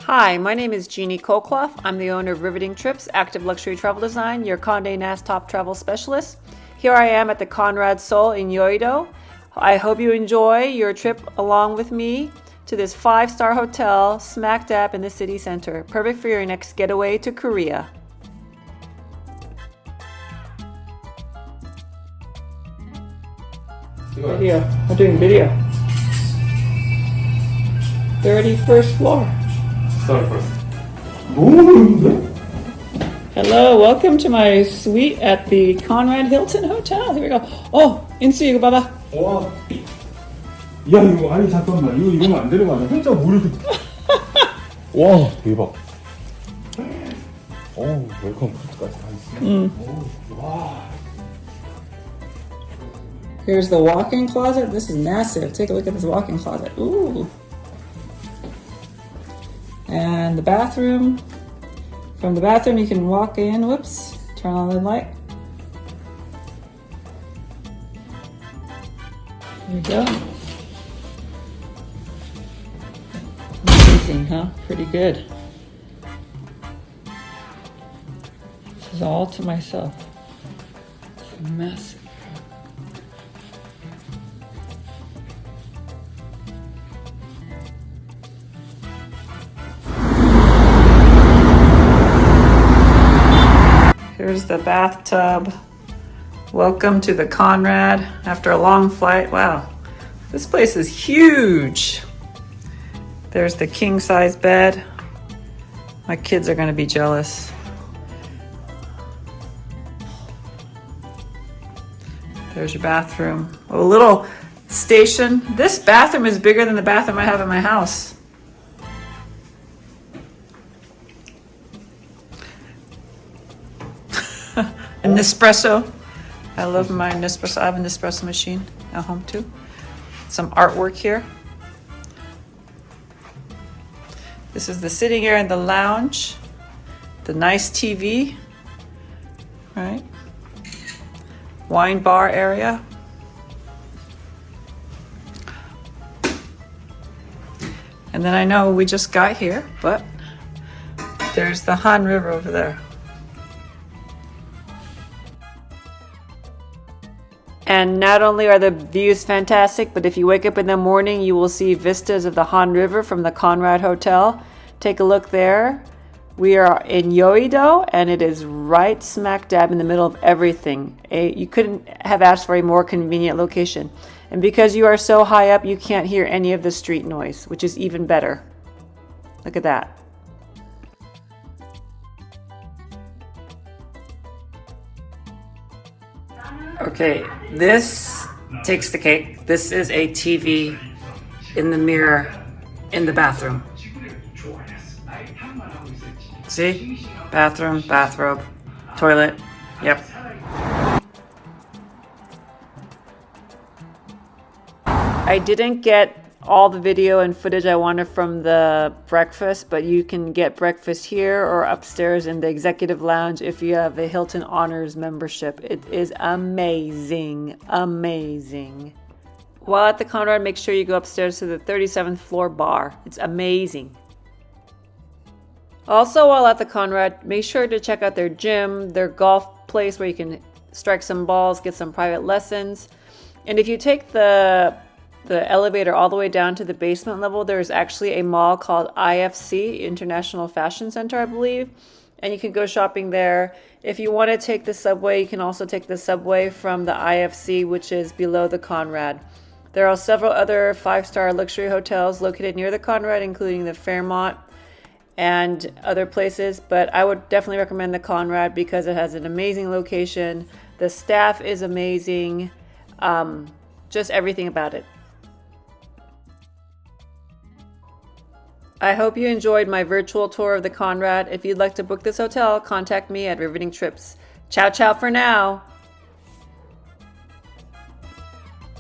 Hi, my name is Jeanie Colclough. I'm the owner of Riveting Trips, Active Luxury Travel Design, your Conde Nast top travel specialist. Here I am at the Conrad Seoul in Yeouido. I hope you enjoy your trip along with me to this 5-star hotel smack dab in the city center. Perfect for your next getaway to Korea. Video. I'm doing video. 31st floor. Start first. 너무 넓은데? Hello, welcome to my suite at the Conrad Hilton Hotel. Here we go. Oh, 인수 이거 봐봐. 와. 야 이거 아니 잠깐만 이거는 안 되는 거 아니야? 혼자 물을 와 대박. 오 웰컴 까지 다 있어. 와. Here's the walk-in closet. This is massive. Take a look at this walk-in closet. Ooh. And the bathroom. From the bathroom you can walk in. Whoops. Turn on the light. There we go. Amazing, huh? Pretty good. This is all to myself. It's massive. Here's the bathtub. Welcome to the Conrad after a long flight. Wow, this place is huge. There's the king size bed. My kids are gonna be jealous. There's your bathroom. A little station. This bathroom is bigger than the bathroom I have in my house. An Nespresso. I love my Nespresso. I have an Nespresso machine at home too. Some artwork here. This is the sitting area in the lounge. The nice TV. Right. Wine bar area. And then I know we just got here, but there's the Han River over there. And not only are the views fantastic, but if you wake up in the morning, you will see vistas of the Han River from the Conrad Hotel. Take a look there. We are in Yeouido, and it is right smack dab in the middle of everything. You couldn't have asked for a more convenient location. And because you are so high up, you can't hear any of the street noise, which is even better. Look at that. Okay, this takes the cake. This is a TV in the mirror in the bathroom. See? Bathroom, bathrobe, toilet. Yep. I didn't get all the video and footage I wanted from the breakfast, but you can get breakfast here or upstairs in the executive lounge if you have a Hilton Honors membership. It is amazing, amazing. While at the Conrad, make sure you go upstairs to the 37th floor bar. It's amazing. Also, while at the Conrad, make sure to check out their gym, their golf place where you can strike some balls, get some private lessons. And if you take the elevator all the way down to the basement level, there's actually a mall called IFC, International Fashion Center, I believe. And you can go shopping there. If you want to take the subway, you can also take the subway from the IFC, which is below the Conrad. There are several other 5-star luxury hotels located near the Conrad, including the Fairmont and other places. But I would definitely recommend the Conrad because it has an amazing location. The staff is amazing. Just everything about it. I hope you enjoyed my virtual tour of the Conrad. If you'd like to book this hotel, contact me at Riveting Trips. Ciao, ciao for now.